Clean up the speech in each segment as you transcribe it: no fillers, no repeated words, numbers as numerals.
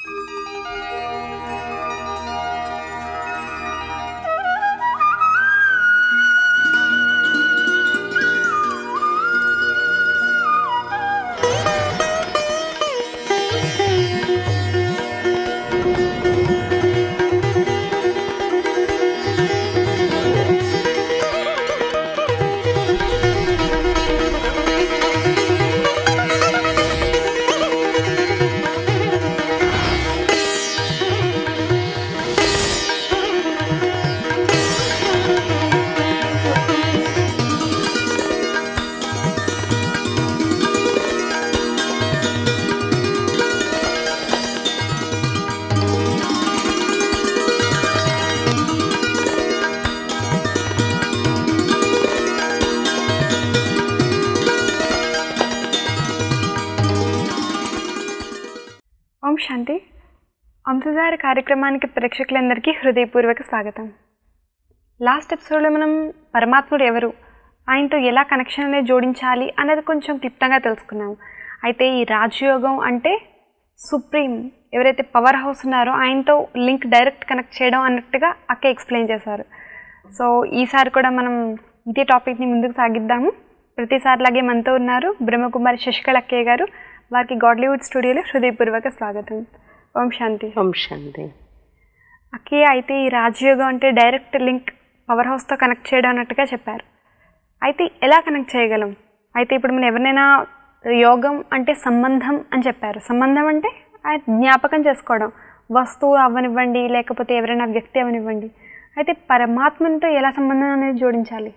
ఓం శాంతి. అంశధార కార్యక్రమానికి ప్రేక్షకులందరికీ హృదయపూర్వక స్వాగతం. లాస్ట్ ఎపిసోడ్లో మనం పరమాత్ముడు ఎవరు, ఆయనతో ఎలా కనెక్షన్ అనేది జోడించాలి అనేది కొంచెం క్లుప్తంగా తెలుసుకున్నాము. అయితే ఈ రాజయోగం అంటే సుప్రీం ఎవరైతే పవర్ హౌస్ ఉన్నారో ఆయనతో లింక్ డైరెక్ట్ కనెక్ట్ చేయడం అన్నట్టుగా అక్క ఎక్స్ప్లెయిన్ చేశారు. సో ఈసారి కూడా మనం ఇదే టాపిక్ని ముందుకు సాగిద్దాము. ప్రతిసారిలాగే మనతో ఉన్నారు బ్రహ్మకుమారి శశికళ అక్కయ్య గారు. వారికి గాడ్లీవుడ్ స్టూడియోలో హృదయపూర్వక స్వాగతం. ఓం శాంతి. ఓం శాంతి. అక్కయ్య, అయితే ఈ రాజయోగం అంటే డైరెక్ట్ లింక్ పవర్ హౌస్తో కనెక్ట్ చేయడం అన్నట్టుగా చెప్పారు. అయితే ఎలా కనెక్ట్ చేయగలం? అయితే ఇప్పుడు మనం ఎవరినైనా యోగం అంటే సంబంధం అని చెప్పారు. సంబంధం అంటే జ్ఞాపకం చేసుకోవడం, వస్తువు అవ్వనివ్వండి లేకపోతే ఎవరైనా వ్యక్తి అవ్వనివ్వండి. అయితే పరమాత్మతో ఎలా సంబంధం అనేది జోడించాలి?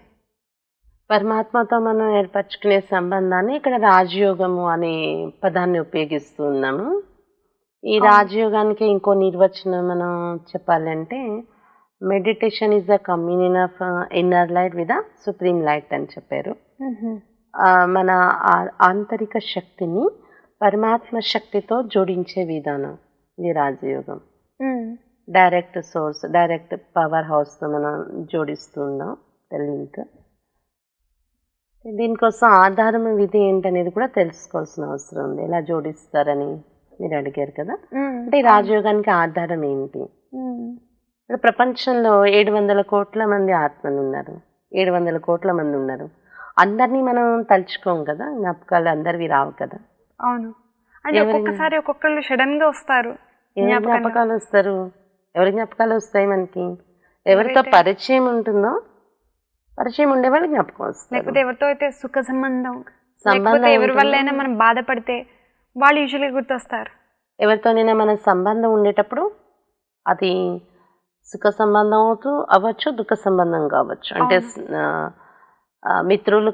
పరమాత్మతో మనం ఏర్పరచుకునే సంబంధాన్ని ఇక్కడ రాజయోగము అనే పదాన్ని ఉపయోగిస్తున్నాము. ఈ రాజయోగానికి ఇంకో నిర్వచనం మనం చెప్పాలంటే meditation is the communion of inner light with the supreme light అని చెప్పారు. మన ఆంతరిక శక్తిని పరమాత్మ శక్తితో జోడించే విధానం ఇది రాజయోగం. డైరెక్ట్ సోర్స్, డైరెక్ట్ పవర్ హౌస్తో మనం జోడిస్తున్నాం లింక్. దీనికోసం ఆధారం విధి ఏంటనేది కూడా తెలుసుకోవాల్సిన అవసరం ఉంది. ఎలా జోడిస్తారని మీరు అడిగారు కదా. అంటే ఈ రాజయోగానికి ఆధారం ఏంటి? ఇప్పుడు ప్రపంచంలో 700 కోట్ల మంది ఆత్మలు ఉన్నారు, 700 కోట్ల మంది ఉన్నారు. అందరినీ మనం తలుచుకోం కదా, జ్ఞాపకాలు అందరివి రావు కదా. అవును, అంటే ఒక్కొక్కసారి ఒక్కొక్కళ్ళు సడన్ గా వస్తారు. జ్ఞాపకాలు వస్తారు. ఎవరి జ్ఞాపకాలు వస్తాయి మనకి? ఎవరితో పరిచయం ఉంటుందో, పరిచయం ఉండేవాళ్ళు జ్ఞాపకం వస్తారు. లేకపోతే ఎవరితో అయితే సుఖ సంబంధం, ఎవరి వల్లైనా మనం బాధపడితే వాళ్ళు యూజువల్గా గుర్తొస్తారు. ఎవరితోనైనా మన సంబంధం ఉండేటప్పుడు అది సుఖ సంబంధం అవ్వచ్చు, దుఃఖ సంబంధం కావచ్చు. అంటే మిత్రులు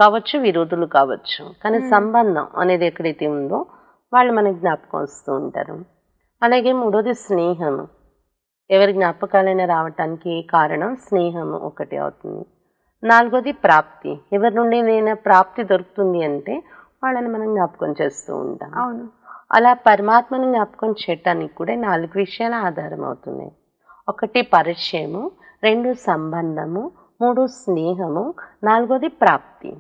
కావచ్చు, విరోధులు కావచ్చు. కానీ సంబంధం అనేది ఎక్కడైతే ఉందో వాళ్ళు మనకి జ్ఞాపకం వస్తూ ఉంటారు. అలాగే మూడోది స్నేహం. ఎవరి జ్ఞాపకాలైనా రావటానికి కారణం స్నేహం ఒకటి అవుతుంది. నాలుగోది ప్రాప్తి. ఎవరి నుండి నేను ప్రాప్తి దొరుకుతుంది అంటే వాళ్ళని మనం జ్ఞాపకం చేస్తూ ఉంటాం. అవును, అలా పరమాత్మని జ్ఞాపకం చేయటానికి కూడా 4 విషయాల ఆధారం అవుతున్నాయి. 1 పరిచయము, 2 సంబంధము, 3 స్నేహము, 4ది ప్రాప్తి.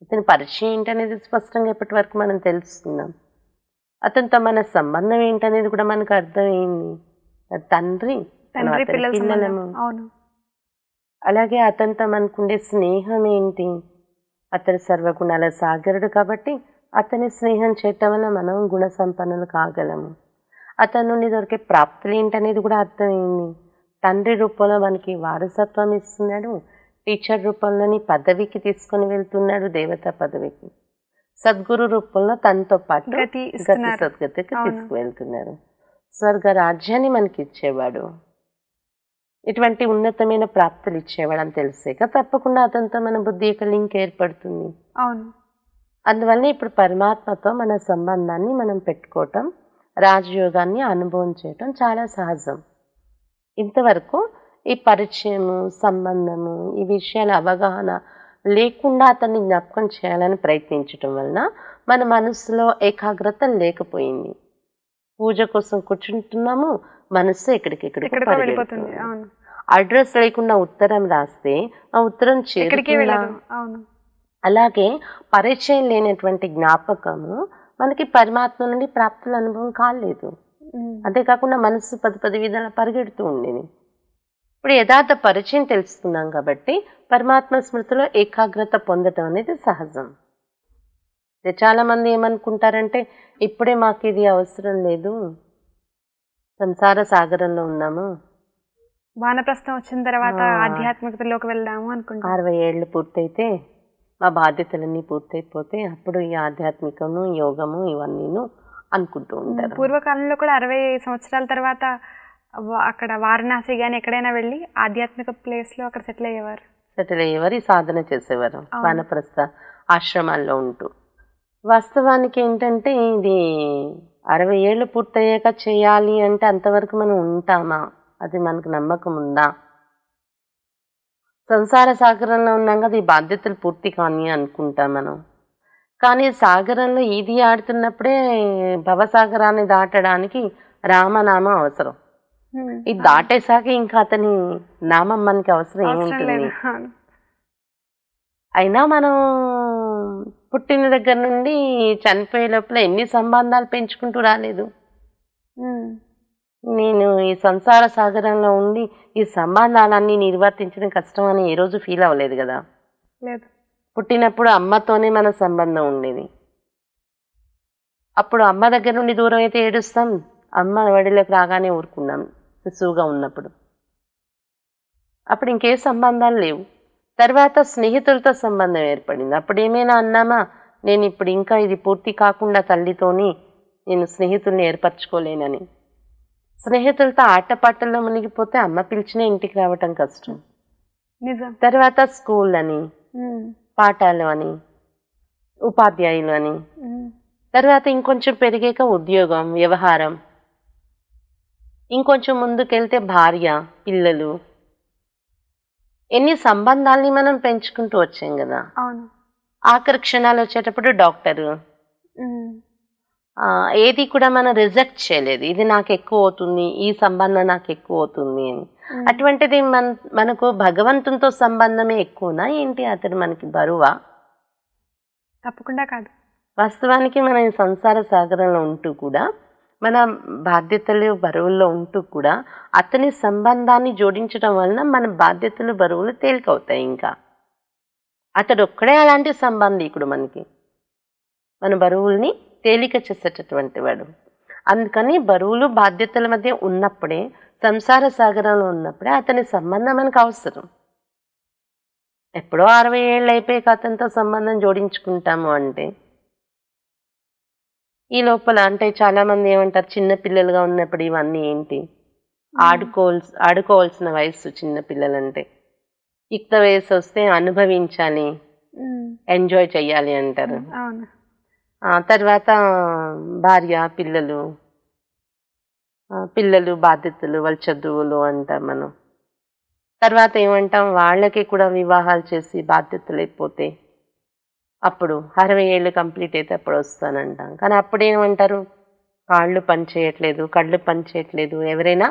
అతని పరిచయం ఏంటనేది స్పష్టంగా ఇప్పటి వరకు మనం తెలుసుకున్నాం. అతనితో మన సంబంధం ఏంటనేది కూడా మనకు అర్థమైంది. తండ్రి పిల్లలము. అలాగే అతనితో మనకుండే స్నేహం ఏంటి? అతని సర్వగుణాల సాగరుడు కాబట్టి అతని స్నేహం చేయటం వల్ల మనం గుణ సంపన్నులు కాగలము. అతని నుండి దొరికే ప్రాప్తులు ఏంటనేది కూడా అర్థమైంది. తండ్రి రూపంలో మనకి వారసత్వం ఇస్తున్నాడు, టీచర్ రూపంలోని పదవికి తీసుకొని వెళ్తున్నాడు, దేవతా పదవికి. సద్గురు రూపంలో తనతో పాటు గతి సద్గతికి తీసుకువెళ్తున్నారు. స్వర్గ రాజ్యాన్ని మనకి ఇచ్చేవాడు, ఇటువంటి ఉన్నతమైన ప్రాప్తులు ఇచ్చేవాడు అని తెలిసాక తప్పకుండా అతనితో మన బుద్ధి యొక్క లింక్ ఏర్పడుతుంది. అవును, అందువల్ల ఇప్పుడు పరమాత్మతో మన సంబంధాన్ని మనం పెట్టుకోవటం, రాజయోగాన్ని అనుభవం చేయటం చాలా సహజం. ఇంతవరకు ఈ పరిచయము, సంబంధము, ఈ విషయాల అవగాహన లేకుండా అతన్ని జ్ఞాపకం చేయాలని ప్రయత్నించటం వలన మన మనసులో ఏకాగ్రత లేకపోయింది. పూజ కోసం కూర్చుంటున్నాము, మనస్సు ఎక్కడికెక్కడికి వెళ్ళిపోతుంది. అడ్రస్ లేకుండా ఉత్తరం రాస్తే ఆ ఉత్తరం చేరుతుందా? అలాగే పరిచయం లేనటువంటి జ్ఞాపకము మనకి పరమాత్మ నుండి ప్రాప్తుల అనుభవం కాలేదు. అంతేకాకుండా మనసు 10 విధాల పరిగెడుతూ ఉండేది. ఇప్పుడు యథార్థ పరిచయం తెలుసుకున్నాం కాబట్టి పరమాత్మ స్మృతిలో ఏకాగ్రత పొందటం అనేది సహజం. చాలామంది ఏమనుకుంటారంటే ఇప్పుడే మాకు ఇది అవసరం లేదు, సంసార సాగరంలో ఉన్నాము, వానప్రస్థం వచ్చిన తర్వాత ఆధ్యాత్మికతలోకి వెళ్దాము అనుకుంటారు. 60 ఏళ్ళు పూర్తయితే మా బాధ్యతలన్నీ పూర్తయిపోతే అప్పుడు ఈ ఆధ్యాత్మికము యోగము ఇవన్నీను అనుకుంటూ ఉంటారు. పూర్వకాలంలో కూడా 60 సంవత్సరాల తర్వాత అక్కడ వారణాసి కానీ ఎక్కడైనా వెళ్ళి ఆధ్యాత్మిక ప్లేస్లో అక్కడ సెటిల్ అయ్యేవారు, సాధన చేసేవారు వానప్రస్థ ఆశ్రమాల్లో ఉంటూ. వాస్తవానికి ఏంటంటే ఇది 60 ఏళ్ళు పూర్తయ్యాక చేయాలి అంటే అంతవరకు మనం ఉంటామా, అది మనకు నమ్మకం ఉందా? సంసార సాగరంలో ఉన్నాం కదా, ఈ బాధ్యతలు పూర్తి కానీ అనుకుంటాం మనం. కానీ సాగరంలో ఈది ఆడుతున్నప్పుడే భవసాగరాన్ని దాటడానికి రామనామం అవసరం. ఇది దాటేసాక ఇంకా అతని నామం మనకి అవసరం ఏముంటుంది? అయినా మనం పుట్టిన దగ్గర నుండి చనిపోయే లోపల ఎన్ని సంబంధాలు పెంచుకుంటూ రాలేదు. నేను ఈ సంసార సాగరంలో ఉండి ఈ సంబంధాలన్నీ నిర్వర్తించడం కష్టం అని ఏ రోజు ఫీల్ అవ్వలేదు కదా. పుట్టినప్పుడు అమ్మతోనే మన సంబంధం ఉండేది. అప్పుడు అమ్మ దగ్గర నుండి దూరం అయితే ఏడుస్తాం, అమ్మ వడిలోకి రాగానే ఊరుకున్నాం శిశువుగా ఉన్నప్పుడు. అప్పుడు ఇంకే సంబంధాలు లేవు. తర్వాత స్నేహితులతో సంబంధం ఏర్పడింది. అప్పుడు ఏమైనా అన్నామా, నేను ఇప్పుడు ఇంకా ఇది పూర్తి కాకుండా తల్లితోని నేను స్నేహితుల్ని ఏర్పరచుకోలేనని. స్నేహితులతో ఆటపాటల్లో మునిగిపోతే అమ్మ పిలిచినా ఇంటికి రావటం కష్టం. తర్వాత స్కూల్ అని, పాఠాలు అని, ఉపాధ్యాయులు అని, తర్వాత ఇంకొంచెం పెరిగాక ఉద్యోగం, వ్యవహారం, ఇంకొంచెం ముందుకెళ్తే భార్య, పిల్లలు, ఎన్ని సంబంధాలని మనం పెంచుకుంటూ వచ్చాం కదా. ఆఖరి క్షణాలు వచ్చేటప్పుడు డాక్టరు, ఏది కూడా మనం రిజెక్ట్ చేయలేదు, ఇది నాకు ఎక్కువ అవుతుంది, ఈ సంబంధం నాకు ఎక్కువ అవుతుంది అని. అటువంటిది మనకు భగవంతునితో సంబంధమే ఎక్కువనా ఏంటి? అతడు మనకి బరువా? తప్పకుండా కాదు. వాస్తవానికి మనం ఈ సంసార సాగరంలో ఉంటూ కూడా, మన బాధ్యతలు బరువుల్లో ఉంటూ కూడా అతని సంబంధాన్ని జోడించడం వలన మన బాధ్యతలు బరువులు తేలికవుతాయి. ఇంకా అతడు ఒక్కడే అలాంటి సంబంధీకుడు మనకి, మన బరువుల్ని తేలిక చేసేటటువంటి వాడు. అందుకని బరువులు బాధ్యతల మధ్య ఉన్నప్పుడే, సంసార సాగరంలో ఉన్నప్పుడే అతని సంబంధం మనకు అవసరం. ఎప్పుడో 60 ఏళ్ళు అయిపోయాక అతనితో సంబంధం జోడించుకుంటాము అంటే, ఈ లోపల అంటే చాలామంది ఏమంటారు, చిన్నపిల్లలుగా ఉన్నప్పుడు ఇవన్నీ ఏంటి, ఆడుకోవాల్సిన వయసు చిన్నపిల్లలంటే. యుక్త వయసు వస్తే అనుభవించాలి, ఎంజాయ్ చెయ్యాలి అంటారు. తర్వాత భార్య, పిల్లలు బాధ్యతలు, వాళ్ళ చదువులు అంటాం మనం. తర్వాత ఏమంటాం, వాళ్ళకి కూడా వివాహాలు చేసి బాధ్యతలు అయిపోతే అప్పుడు 60 ఏళ్ళు కంప్లీట్ అయితే అప్పుడు వస్తానంటాం. కానీ అప్పుడేమంటారు, కాళ్ళు పని చేయట్లేదు, కళ్ళు పని చేయట్లేదు, ఎవరైనా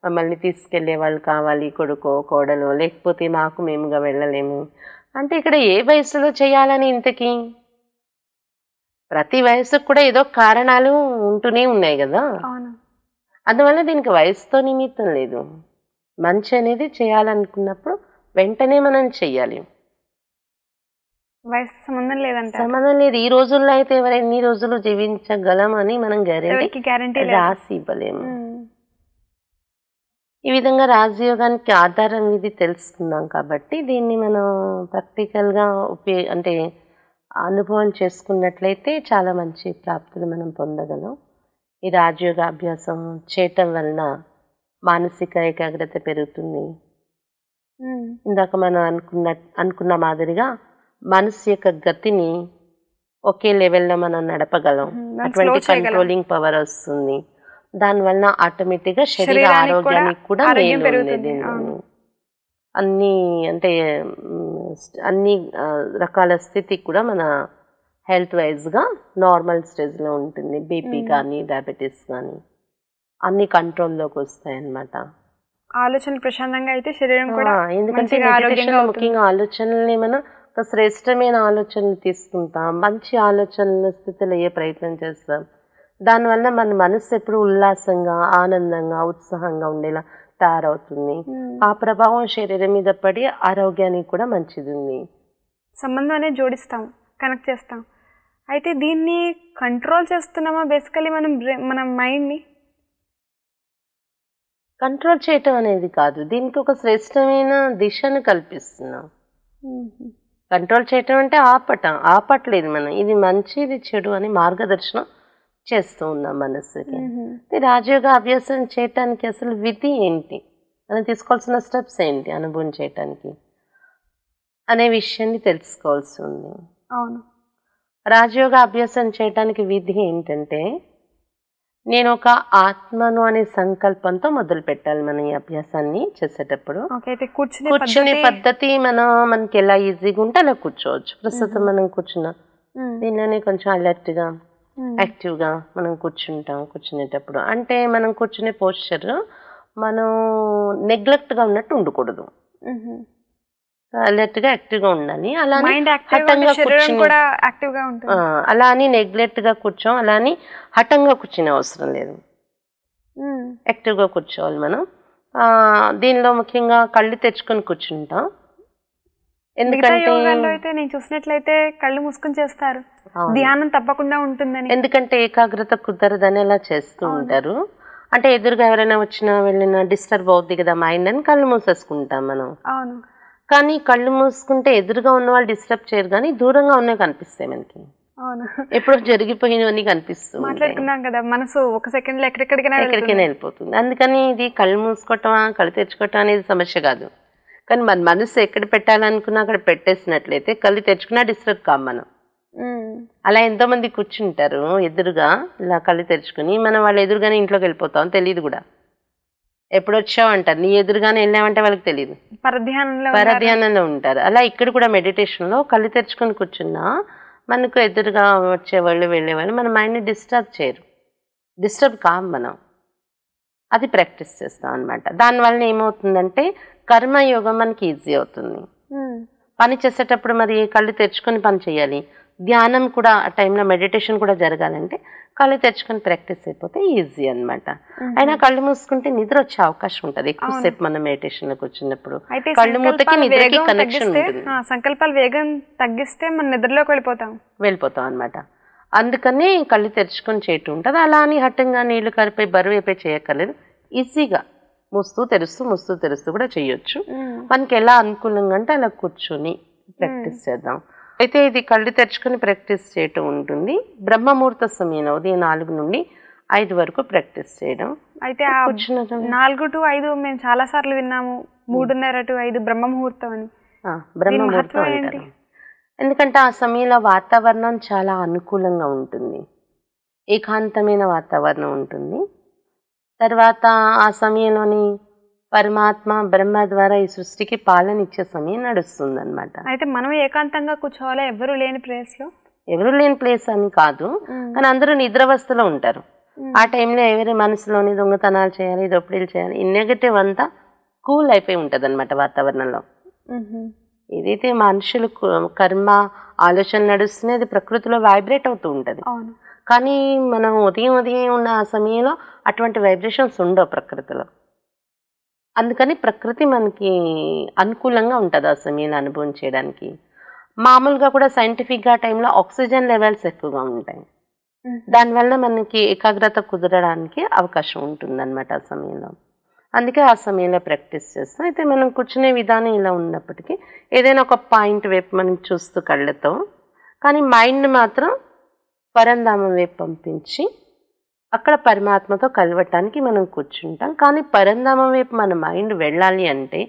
మమ్మల్ని తీసుకెళ్లే వాళ్ళు కావాలి, కొడుకో కోడలో, లేకపోతే మాకు మేముగా వెళ్ళలేము అంటే ఇక్కడ ఏ వయసులో చేయాలని? ఇంతకీ ప్రతి వయసుకు కూడా ఏదో కారణాలు ఉంటూనే ఉన్నాయి కదా. అందువల్ల దీనికి వయసుతో నిమిత్తం లేదు. మంచి అనేది చేయాలనుకున్నప్పుడు వెంటనే మనం చెయ్యాలి, వయసు సంబంధం లేదంట. సంబంధం లేదు. ఈ రోజుల్లో అయితే ఎన్ని రోజులు జీవించగలం అని మనం గ్యారెంటీ రాసి ఇవ్వలేము. ఈ విధంగా రాజయోగానికి ఆధారం ఇది తెలుసుకున్నాం కాబట్టి దీన్ని మనం ప్రాక్టికల్గా అంటే అనుభవం చేసుకున్నట్లయితే చాలా మంచి ప్రాప్తులు మనం పొందగలం. ఈ రాజయోగ అభ్యాసం చేయటం వలన మానసిక ఏకాగ్రత పెరుగుతుంది. ఇందాక మనం అనుకున్న మాదిరిగా మనసు యొక్క గతిని ఒకే లెవెల్లో మనం నడపగలం. అటువంటి కంట్రోలింగ్ పవర్ వస్తుంది. దానివల్ల ఆటోమేటిక్గా శరీర ఆరోగ్యానికి కూడా మేలు ఉంది. అన్ని రకాల స్థితి కూడా మన హెల్త్ వైజ్గా నార్మల్ స్టేజ్లో ఉంటుంది. బీపీ కానీ డయాబెటీస్ కానీ అన్ని కంట్రోల్లోకి వస్తాయి అన్నమాట. ఆలోచనలు ప్రశాంతంగా అయితే శరీరం కూడా, ఎందుకంటే ముఖ్యంగా ఆలోచనల్ని మనం ఒక శ్రేష్టమైన ఆలోచనలు తీసుకుంటాం, మంచి ఆలోచనల స్థితిలో అయ్యే ప్రయత్నం చేస్తాం. దానివల్ల మన మనసు ఎప్పుడు ఉల్లాసంగా ఆనందంగా ఉత్సాహంగా ఉండేలా తయారవుతుంది. ఆ ప్రభావం శరీరం మీద పడి ఆరోగ్యానికి కూడా మంచిది ఉంది. సంబంధం అనేది జోడిస్తాం, కనెక్ట్ చేస్తాం. అయితే దీన్ని కంట్రోల్ చేస్తున్నామా బేసికలీ మన మైండ్ని? కంట్రోల్ చేయటం అనేది కాదు, దీనికి ఒక శ్రేష్టమైన దిశను కల్పిస్తున్నాం. కంట్రోల్ చేయటం అంటే ఆపట్లేదు మనం, ఇది మంచి ఇది చెడు అని మార్గదర్శనం చేస్తూ ఉన్నాం మనసుకి. రాజయోగ అభ్యాసం చేయటానికి అసలు విధి ఏంటి, మనం తీసుకోవాల్సిన స్టెప్స్ ఏంటి అనుభవం చేయటానికి అనే విషయాన్ని తెలుసుకోవాల్సి ఉంది. అవును. రాజయోగ అభ్యాసం చేయటానికి విధి ఏంటంటే, నేను ఒక ఆత్మను అనే సంకల్పంతో మొదలు పెట్టాలి మనం ఈ అభ్యాసాన్ని చేసేటప్పుడు. కూర్చునే పద్ధతి మనకి ఎలా ఈజీగా ఉంటే అలా కూర్చోవచ్చు. ప్రస్తుతం మనం కూర్చున్నాం, దీనిలోనే కొంచెం అలర్ట్గా యాక్టివ్గా మనం కూర్చునేటప్పుడు అంటే మనం కూర్చునే పోస్చర్ మనం నెగ్లెక్ట్గా ఉన్నట్టు ఉండకూడదు, అలర్ట్గా యాక్టివ్గా ఉండాలి. అలా అలా అని నెగ్లెక్ట్గా కూర్చోం, అలా అని హఠంగా కూర్చునే అవసరం లేదు, యాక్టివ్గా కూర్చోవాలి మనం. దీనిలో ముఖ్యంగా కళ్ళు తెచ్చుకొని కూర్చుంటాం. ఎందుకంటే నేను చూసినట్లయితే కళ్ళు మూసుకొని చేస్తారు, ధ్యానం తప్పకుండా ఉంటుందని. ఎందుకంటే ఏకాగ్రత కుదరదని అలా చేస్తూ ఉంటారు. అంటే ఎదురుగా ఎవరైనా వచ్చినా వెళ్ళినా డిస్టర్బ్ అవుద్ది కదా మైండ్ అని కళ్ళు మూసేసుకుంటాం మనం. అవును. కానీ కళ్ళు మూసుకుంటే ఎదురుగా ఉన్న వాళ్ళు డిస్టర్బ్ చేయరు, కానీ దూరంగా ఉన్నవి కనిపిస్తాయి మనకి. అవును. ఎప్పుడు జరిగిపోయినవన్నీ కనిపిస్తుంది. మాట్లాడుకున్నాం కదా, మనసు ఒక సెకండ్ లో ఎక్కడికైనా వెళ్ళిపోతుంది. అందుకని ఇది కళ్ళు మూసుకోవటం కళ్ళు తెచ్చుకోవటం అనేది సమస్య కాదు. కానీ మన మనసు ఎక్కడ పెట్టాలనుకున్నా అక్కడ పెట్టేసినట్లయితే కళ్ళు తెచ్చుకున్నా డిస్టర్బ్ కాం మనం. అలా ఎంతో మంది కూర్చుంటారు ఎదురుగా ఇలా కళ్ళు తెరుచుకుని, మనం వాళ్ళ ఎదురుగానే ఇంట్లోకి వెళ్ళిపోతాం, తెలియదు కూడా. ఎప్పుడు వచ్చావు అంటారు, నీ ఎదురుగానే వెళ్ళామంటే వాళ్ళకి తెలియదు, పరధ్యానంలో ఉంటారు. అలా ఇక్కడ కూడా మెడిటేషన్లో కళ్ళు తెరుచుకొని కూర్చున్నా మనకు ఎదురుగా వచ్చేవాళ్ళు వెళ్ళేవాళ్ళు మన మైండ్ని డిస్టర్బ్ చేయరు, డిస్టర్బ్ కాం మనం. అది ప్రాక్టీస్ చేస్తాం అనమాట. దానివల్ల ఏమవుతుందంటే కర్మయోగం మనకి ఈజీ అవుతుంది. పని చేసేటప్పుడు మరి కళ్ళు తెరుచుకొని పని చేయాలి, ధ్యానం కూడా ఆ టైంలో మెడిటేషన్ కూడా జరగాలంటే కళ్ళు తెరుచుకొని ప్రాక్టీస్ అయిపోతే ఈజీ అనమాట. అయినా కళ్ళు మూసుకుంటే నిద్ర వచ్చే అవకాశం ఉంటుంది ఎక్కువసేపు మనం మెడిటేషన్ లో కూర్చున్నప్పుడు. కళ్ళు మూతకి నిద్రకి కనెక్షన్ ఉంటుంది. సంకల్పాలు వేగం తగ్గిస్తే మనం నిద్రలోకి వెళ్ళిపోతాం అనమాట. అందుకని కళ్ళు తెరుచుకొని చేయటం ఉంటుంది. అలా అని హఠంగా నీళ్లు కరిపై బరువు అయిపోయి చేయక్కర్లేదు, ఈజీగా మూస్తూ తెరుస్తూ కూడా చేయొచ్చు. మనకి ఎలా అనుకూలంగా అంటే అలా కూర్చొని ప్రాక్టీస్ చేద్దాం. అయితే ఇది కళ్ళు తెరుచుకొని ప్రాక్టీస్ చేయటం ఉంటుంది. బ్రహ్మముహూర్త సమయంలో ఉదయం 4 నుండి 5 వరకు ప్రాక్టీస్ చేయడం. అయితే 4 to 5 మేము చాలా సార్లు విన్నాము, 3:30 to 5 బ్రహ్మముహూర్తం అని. బ్రహ్మముహూర్తం అంటారు ఎందుకంటే ఆ సమయంలో వాతావరణం చాలా అనుకూలంగా ఉంటుంది, ఏకాంతమైన వాతావరణం ఉంటుంది. తర్వాత ఆ సమయంలోని పరమాత్మ బ్రహ్మ ద్వారా ఈ సృష్టికి పాలన ఇచ్చే సమయం నడుస్తుంది అనమాట. అయితే మనం ఏకాంతంగా కూర్చోవాలా, ఎవరు లేని ప్లేస్ అని కాదు, కానీ అందరూ నిద్రావస్థలో ఉంటారు. ఆ టైంలో ఎవరి మనసులోని దొంగతనాలు చేయాలి, దోపిడీలు చేయాలి, ఈ నెగటివ్ అంతా కూల్ అయిపోయి ఉంటుంది అనమాట వాతావరణంలో. ఏదైతే మనుషులు కర్మ ఆలోచన నడుస్తున్నది ప్రకృతిలో వైబ్రేట్ అవుతూ ఉంటుంది. కానీ మనం ఉదయం ఉన్న ఆ సమయంలో అటువంటి వైబ్రేషన్స్ ఉండవు ప్రకృతిలో. అందుకని ప్రకృతి మనకి అనుకూలంగా ఉంటుంది ఆ సమయంలో అనుభవం చేయడానికి. మామూలుగా కూడా సైంటిఫిక్గా టైంలో ఆక్సిజన్ లెవెల్స్ ఎక్కువగా ఉంటాయి, దానివల్ల మనకి ఏకాగ్రత కుదరడానికి అవకాశం ఉంటుంది అనమాట ఆ సమయంలో. అందుకే ఆ సమయంలో ప్రాక్టీస్ చేస్తాం. అయితే మనం కూర్చునే విధానం ఇలా ఉన్నప్పటికీ ఏదైనా ఒక పాయింట్ వైపు మనం చూస్తూ కళ్ళతో, కానీ మైండ్ మాత్రం పరంధామం వైపు పంపించి అక్కడ పరమాత్మతో కలవటానికి మనం కూర్చుంటాం. కానీ పరంధామం వైపు మన మైండ్ వెళ్ళాలి అంటే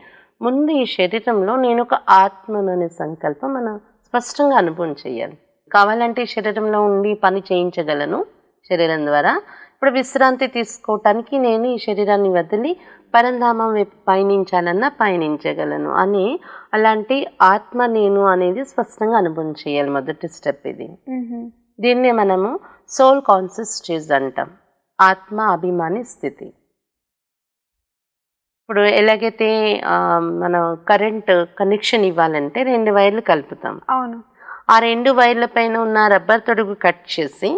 ముందు ఈ శరీరంలో నేను ఒక ఆత్మను అనే సంకల్పం మనం స్పష్టంగా అనుభవం చేయాలి. కావాలంటే ఈ శరీరంలో ఉండి పని చేయించగలను శరీరం ద్వారా. ఇప్పుడు విశ్రాంతి తీసుకోవటానికి నేను ఈ శరీరాన్ని వదిలి పరంధామం వైపు పయనించగలను అని అలాంటి ఆత్మ నేను అనేది స్పష్టంగా అనుభవం చేయాలి. మొదటి స్టెప్ ఇది. దీన్నే మనము సోల్ కాన్షియస్ స్టేజ్ అంటాం, ఆత్మ అభిమాని స్థితి. ఇప్పుడు ఎలాగైతే మనం కరెంట్ కనెక్షన్ ఇవ్వాలంటే 2 వైర్లు కలుపుతాం. అవును. ఆ 2 వైర్ల పైన ఉన్న రబ్బర్ తొడుగు కట్ చేసి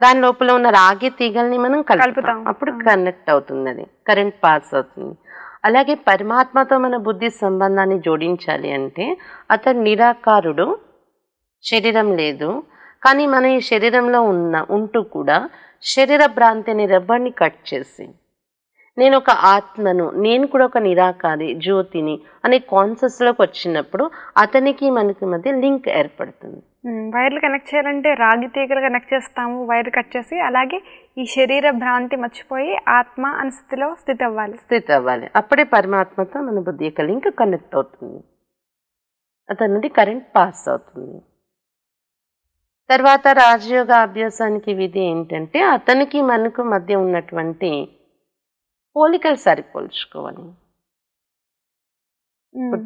దాని లోపల ఉన్న రాగి తీగల్ని మనం కలుపుతాం, కలుపుతాం. అప్పుడు కనెక్ట్ అవుతుంది, అది కరెంట్ పాస్ అవుతుంది. అలాగే పరమాత్మతో మన బుద్ధి సంబంధాన్ని జోడించాలి అంటే అతను నిరాకారుడు, శరీరం లేదు, కానీ మన ఈ శరీరంలో ఉంటూ కూడా శరీర భ్రాంతి అనే రబ్బర్ని కట్ చేసి నేను ఒక ఆత్మను, నేను కూడా ఒక నిరాకారి జ్యోతిని అనే కాన్షియస్లోకి వచ్చినప్పుడు అతనికి మనకి మధ్య లింక్ ఏర్పడుతుంది. వైర్లు కనెక్ట్ చేయాలంటే రాగి తీగలు కనెక్ట్ చేస్తాము, వైర్ కట్ చేసి. అలాగే ఈ శరీర భ్రాంతి మర్చిపోయి ఆత్మ అనే స్థితిలో స్థితి అవ్వాలి. అప్పుడే పరమాత్మతో మన బుద్ధి యొక్క లింక్ కనెక్ట్ అవుతుంది, అతని నుండి కరెంట్ పాస్ అవుతుంది. తర్వాత రాజయోగ అభ్యాసానికి విధి ఏంటంటే అతనికి మనకు మధ్య ఉన్నటువంటి పోలికలు సరిపోల్చుకోవాలి.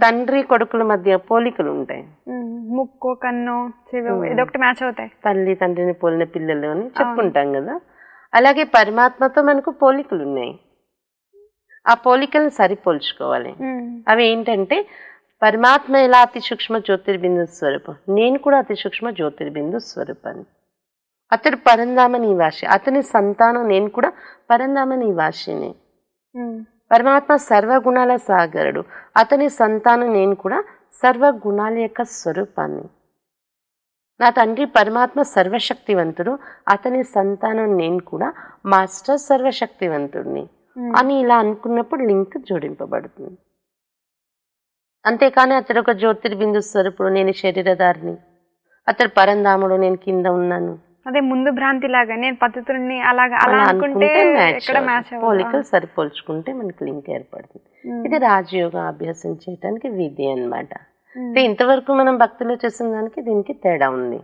తండ్రి కొడుకుల మధ్య పోలికలు ఉంటాయి, ముక్కు కన్ను చెవి ఏదో ఒకటి మ్యాచ్ అవుతాయి, తల్లి తండ్రిని పోలిన పిల్లలు అని చెప్పుకుంటాం కదా. అలాగే పరమాత్మతో మనకు పోలికలు ఉన్నాయి, ఆ పోలికలను సరిపోల్చుకోవాలి. అవి ఏంటంటే పరమాత్మ ఎలా అతి సూక్ష్మ జ్యోతిర్బిందు స్వరూపం, నేను కూడా అతి సూక్ష్మ జ్యోతిర్బిందు స్వరూపాన్ని. అతడు పరంధామ నివాసి, అతని సంతానం నేను కూడా పరంధామ నివాసిని. పరమాత్మ సర్వగుణాల సాగరుడు, అతని సంతానం నేను కూడా సర్వగుణాల యొక్క స్వరూపాన్ని. నా తండ్రి పరమాత్మ సర్వశక్తివంతుడు, అతని సంతానం నేను కూడా మాస్టర్ సర్వశక్తివంతుడిని అని ఇలా అనుకున్నప్పుడు లింక్ జోడింపబడుతుంది. అంతేకాని అతడు ఒక జ్యోతిర్బిందు స్వరూపుడు, నేను శరీరధారిని, అతడు పరంధాముడు, నేను కింద ఉన్నాను, అదే ముందు భ్రాంతి లాగా నేను పద్ధతుల్ని అలా అనుకుంటే పోలికలు సరిపోల్చుకుంటే మనకి లింక్ ఏర్పడుతుంది. ఇది రాజయోగ అభ్యాసం చేయడానికి విధి అన్నమాట. అంటే ఇంతవరకు మనం భక్తిలో చేసిన దానికి దీనికి తేడా ఉంది.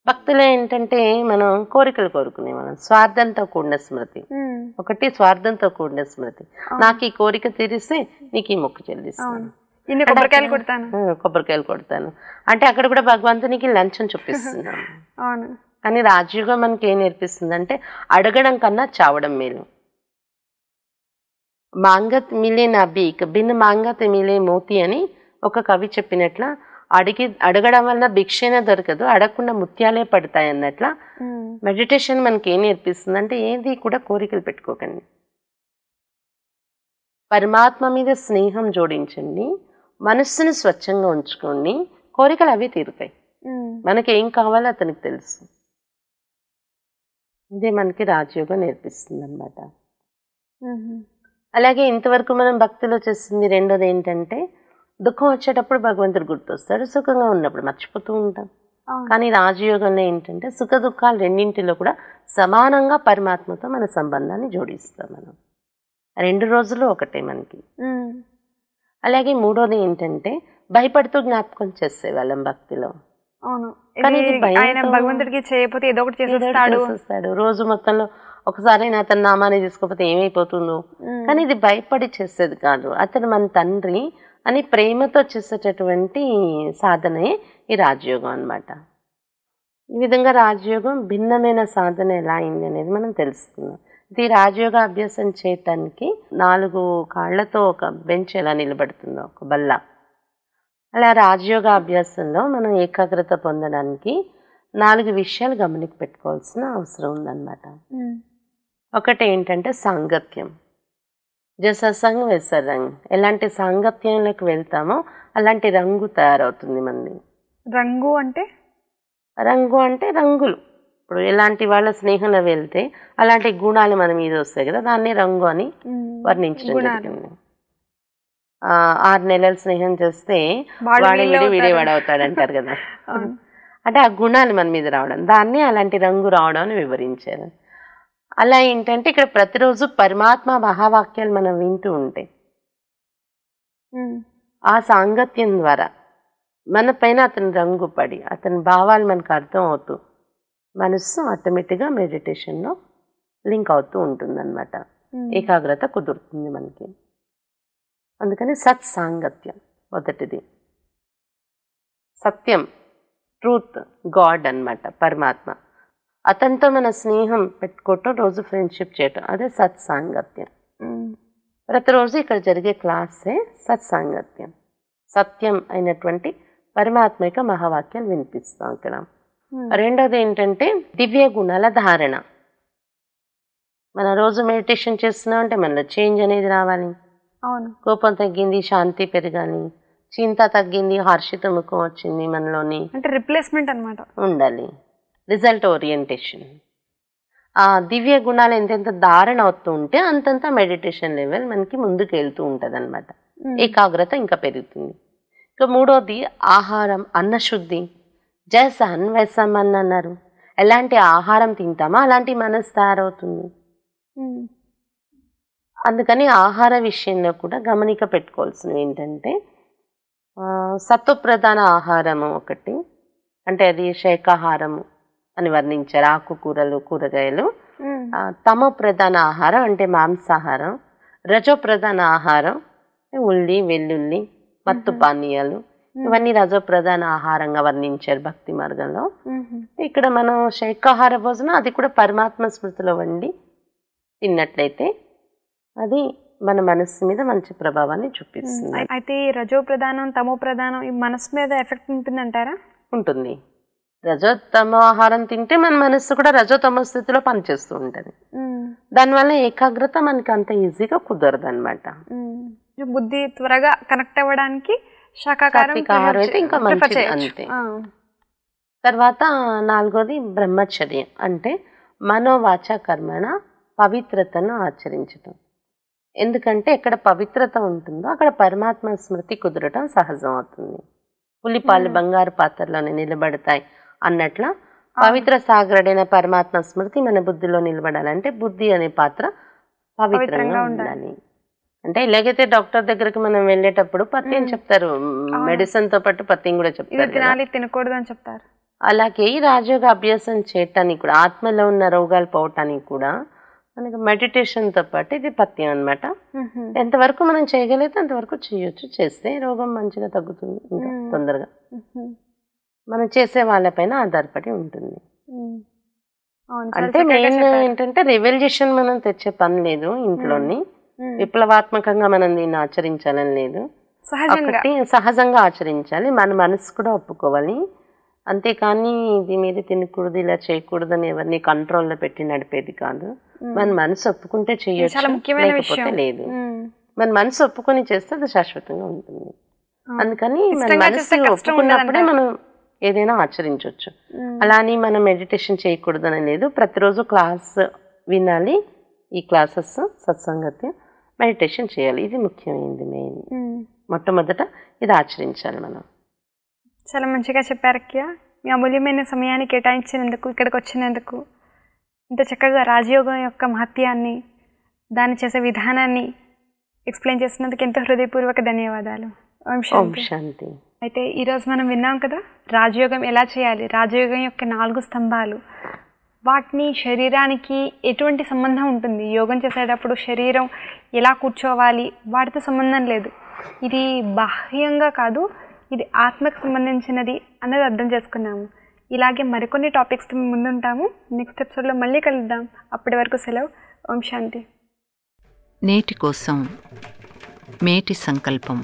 భక్తిలో ఏంటంటే మనం కోరికలు కోరుకునే వాళ్ళం, స్వార్థంతో కూడిన స్మృతి. ఒకటి స్వార్థంతో కూడిన స్మృతి, నాకు ఈ కోరిక తీరిస్తే నీకు ఈ మొక్కు చెల్లిస్తాను, కొబ్బరికాయలు కొడతాను అంటే అక్కడ కూడా భగవంతునికి లంచం చూపిస్తున్నాం. కానీ రాజయోగం మనకి ఏం నేర్పిస్తుంది అంటే అడగడం కన్నా చావడం మేలు. మాంగత్ మిలే నా బీక్ భిన్న మాంగత్ మిలే మోతి అని ఒక కవి చెప్పినట్ల, అడగడం వల్ల భిక్షనే దొరకదు, అడగకుండా ముత్యాలే పడతాయి అన్నట్ల మెడిటేషన్ మనకి ఏం నేర్పిస్తుంది అంటే ఏది కూడా కోరికలు పెట్టుకోకండి, పరమాత్మ మీద స్నేహం జోడించండి, మనస్సును స్వచ్ఛంగా ఉంచుకోండి, కోరికలు అవి తీరుతాయి. మనకి ఏం కావాలో అతనికి తెలుసు. ఇదే మనకి రాజయోగం నేర్పిస్తుంది అన్నమాట. అలాగే ఇంతవరకు మనం భక్తిలో చేస్తుంది రెండోది ఏంటంటే దుఃఖం వచ్చేటప్పుడు భగవంతుడు గుర్తొస్తాడు, సుఖంగా ఉన్నప్పుడు మర్చిపోతూ ఉంటాం. కానీ రాజయోగంలో ఏంటంటే సుఖ దుఃఖాలు రెండింటిలో కూడా సమానంగా పరమాత్మతో మన సంబంధాన్ని జోడిస్తాం మనం, 2 రోజులు ఒకటే మనకి. అలాగే మూడోది ఏంటంటే భయపడుతూ జ్ఞాపకం చేసేవాళ్ళం భక్తిలో. కానీ భగవంతుడికి చేయకపోతే ఏదో ఒకటి చేసేస్తాడు, రోజు మొత్తంలో ఒకసారి అతని నామాన్ని తీసుకోకపోతే ఏమైపోతుందో. కానీ ఇది భయపడి చేసేది కాదు, అతను మన తండ్రి అని ప్రేమతో చేసేటటువంటి సాధనే ఈ రాజయోగం అన్నమాట. ఈ విధంగా రాజయోగం భిన్నమైన సాధన ఎలా అయింది అనేది మనం తెలుసుకున్నాం. ఇది రాజయోగ అభ్యాసం చేయటానికి 4 కాళ్లతో ఒక బెంచ్ ఎలా నిలబడుతుందో, ఒక బల్ల, అలా రాజయోగ అభ్యాసంలో మనం ఏకాగ్రత పొందడానికి 4 విషయాలు గమనిక పెట్టుకోవాల్సిన అవసరం ఉందన్నమాట. ఒకటి ఏంటంటే సాంగత్యం, జసంగ్ వెస రంగ్, ఎలాంటి సాంగత్యంలోకి వెళ్తామో అలాంటి రంగు తయారవుతుంది మనది. రంగు అంటే రంగులు. ఇప్పుడు ఎలాంటి వాళ్ళ స్నేహంలో వెళ్తే అలాంటి గుణాలు మన మీద వస్తాయి కదా, దాన్ని రంగు అని వర్ణించడం జరిగింది. 6 నెలలు స్నేహం చేస్తే వాడే వీడేవాడవుతాడు అంటారు కదా, అంటే ఆ గుణాలు మన మీద రావడం, దాన్ని అలాంటి రంగు రావడం అని వివరించారు. అలా ఏంటంటే ఇక్కడ ప్రతిరోజు పరమాత్మ మహావాక్యాలు మనం వింటూ ఉంటాయి, ఆ సాంగత్యం ద్వారా మన పైన అతని రంగు పడి అతని భావాలు మనకు అర్థం అవుతూ మనస్సు ఆటోమేటిక్గా మెడిటేషన్లో లింక్ అవుతూ ఉంటుంది అన్నమాట, ఏకాగ్రత కుదురుతుంది మనకి. అందుకని సత్సాంగత్యం మొదటిది. సత్యం, ట్రూత్, గాడ్ అన్నమాట, పరమాత్మ. అతనితో మన స్నేహం పెట్టుకోవటం, రోజు ఫ్రెండ్షిప్ చేయటం, అదే సత్సాంగత్యం. ప్రతిరోజు ఇక్కడ జరిగే క్లాసే సత్సాంగత్యం. సత్యం అయినటువంటి పరమాత్మ యొక్క మహావాక్యాలు వినిపిస్తాం ఇక్కడ. రెండోది ఏంటంటే దివ్య గుణాల ధారణ. మన రోజు మెడిటేషన్ చేస్తున్నాం అంటే మనలో చేంజ్ అనేది రావాలి. అవును. కోపం తగ్గింది, శాంతి పెరగాలి. చింత తగ్గింది, హర్షిత ముఖం వచ్చింది మనలోని, అంటే రిప్లేస్మెంట్ అన్నమాట ఉండాలి. Result orientation. ఆ దివ్య గుణాలు ఎంతెంత ధారణ అవుతూ ఉంటే అంతంత మెడిటేషన్ లెవెల్ మనకి ముందుకు వెళ్తూ ఉంటుంది అనమాట. ఏకాగ్రత ఇంకా పెరుగుతుంది. ఇక మూడోది ఆహారం, అన్నశుద్ధి. జైసన్ వైసం అని అన్నారు. ఎలాంటి ఆహారం తింటామో అలాంటి మనసు తయారవుతుంది. అందుకని ఆహార విషయంలో కూడా గమనిక పెట్టుకోవాల్సినవి ఏంటంటే సత్వప్రధాన ఆహారము ఒకటి, అంటే అది శాకాహారము అని వర్ణించారు, ఆకుకూరలు కూరగాయలు. తమో ప్రధాన ఆహారం అంటే మాంసాహారం. రజో ప్రధాన ఆహారం ఉల్లి వెల్లుల్లి మత్తు పానీయాలు, ఇవన్నీ రజో ప్రధాన ఆహారంగా వర్ణించారు భక్తి మార్గంలో. ఇక్కడ మనం శాకాహార భోజనం అది కూడా పరమాత్మ స్మృతిలో వండి తిన్నట్లయితే అది మన మనస్సు మీద మంచి ప్రభావాన్ని చూపిస్తుంది. అయితే ఈ రజో ప్రధానం తమో ప్రధానం ఈ మనసు మీద ఎఫెక్ట్ ఉంటుందంటారా? ఉంటుంది. రజోత్తమ ఆహారం తింటే మన మనస్సు కూడా రజోతమ స్థితిలో పనిచేస్తూ ఉంటుంది. దానివల్ల ఏకాగ్రత మనకి అంత ఈజీగా కుదరదు అనమాట. బుద్ధి త్వరగా కనెక్ట్ అవ్వడానికి శాకాహారం అయితే ఇంకా మంచిది అంతే. తర్వాత నాలుగోది బ్రహ్మచర్యం, అంటే మనోవాచ కర్మణ పవిత్రతను ఆచరించటం. ఎందుకంటే ఎక్కడ పవిత్రత ఉంటుందో అక్కడ పరమాత్మ స్మృతి కుదరటం సహజం అవుతుంది. పులిపాలు బంగారు పాత్రలోనే నిలబడతాయి అన్నట్ల పవిత్ర సాగరుడైన పరమాత్మ స్మృతి మన బుద్ధిలో నిలబడాలంటే బుద్ధి అనే పాత్ర పవిత్రంగా ఉండాలి. అంటే ఇలాగైతే డాక్టర్ దగ్గరికి మనం వెళ్ళేటప్పుడు పత్యం చెప్తారు, మెడిసిన్ తో పాటు పత్యం కూడా చెప్తారు, తినకూడదు అని చెప్తారు. అలాగే ఈ రాజయోగ అభ్యాసం చేయటానికి కూడా, ఆత్మలో ఉన్న రోగాలు పోవటానికి కూడా మనకి మెడిటేషన్తో పాటు ఇది పత్యం అనమాట. ఎంతవరకు మనం చేయగలిగితే అంతవరకు చేయొచ్చు. చేస్తే రోగం మంచిగా తగ్గుతుంది ఇంకా తొందరగా. మనం చేసే వాళ్ళపైన ఆధారపడి ఉంటుంది. అంటే మెయిన్ ఏంటంటే రివల్యూషన్ మనం తెచ్చే పని లేదు ఇంట్లోని, విప్లవాత్మకంగా మనం దీన్ని ఆచరించాలని లేదు, సహజంగా ఆచరించాలి. మన మనసు కూడా ఒప్పుకోవాలి. అంతేకాని ఇది మీరు తినకూడదు ఇలా చేయకూడదు అని ఎవరిని కంట్రోల్లో పెట్టి నడిపేది కాదు. మన మనసు ఒప్పుకుంటే చేయొచ్చు, లేకపోతే లేదు. మన మనసు ఒప్పుకొని చేస్తే అది శాశ్వతంగా ఉంటుంది. అందుకని మన మనసు ఒప్పుకున్నప్పుడే మనం ఏదైనా ఆచరించవచ్చు. అలా అని మనం మెడిటేషన్ చేయకూడదు అని లేదు. ప్రతిరోజు క్లాస్ వినాలి, ఈ క్లాసెస్ సత్సంగతి మెడిటేషన్ చేయాలి. ఇది ముఖ్యమైనది. మెయిన్ మొట్టమొదట ఇది ఆచరించాలి మనం. చాలా మంచిగా చెప్పారు అక్కయ్య. మీ అమూల్యమైన సమయాన్ని కేటాయించినందుకు, ఇక్కడికి వచ్చినందుకు, ఇంత చక్కగా రాజయోగం యొక్క మహత్యాన్ని, దాన్ని చేసే విధానాన్ని ఎక్స్ప్లెయిన్ చేసినందుకు ఎంతో హృదయపూర్వక ధన్యవాదాలు. ఓం శాంతి. అయితే ఈరోజు మనం విన్నాం కదా రాజయోగం ఎలా చేయాలి, రాజయోగం యొక్క 4 స్తంభాలు, వాటిని శరీరానికి ఎటువంటి సంబంధం ఉంటుంది, యోగం చేసేటప్పుడు శరీరం ఎలా కూర్చోవాలి వాటితో సంబంధం లేదు, ఇది బాహ్యంగా కాదు, ఇది ఆత్మకు సంబంధించినది అన్నది అర్థం చేసుకున్నాము. ఇలాగే మరికొన్ని టాపిక్స్తో మేము ముందుంటాము. నెక్స్ట్ ఎపిసోడ్లో మళ్ళీ కలుద్దాం. అప్పటి వరకు సెలవు. ఓం శాంతి. నేటి కోసం మేటి సంకల్పం.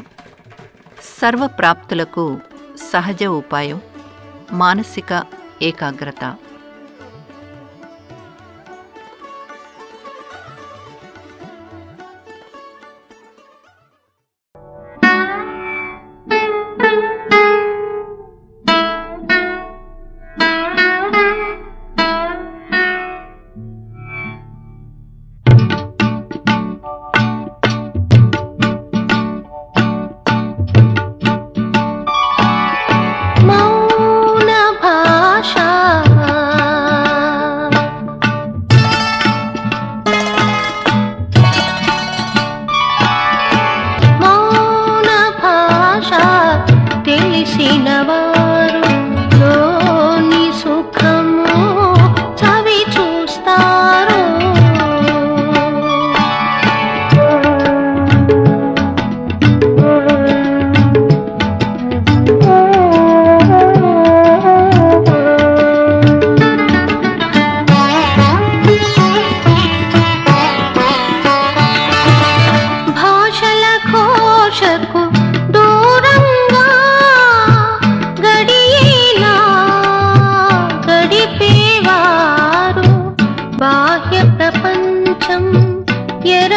సర్వప్రాప్తులకు సహజ ఉపాయం మానసిక ఏకాగ్రత. మౌన భాష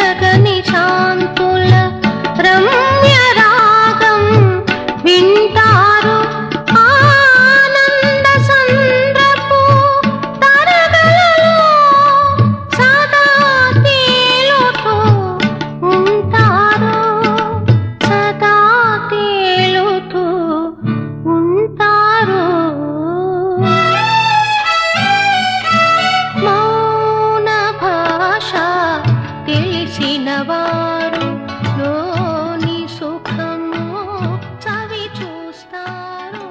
ఎరగని శాంతుల రమ్య రాగం వింటారు. ఆనంద సంద్రపు తరగలలో సదా తేలుతూ ఉంటారు, సదా తేలుతూ ఉంటారు. మౌన భాష తెలిసిన వారు లోని సుఖము చవి చూస్తారు.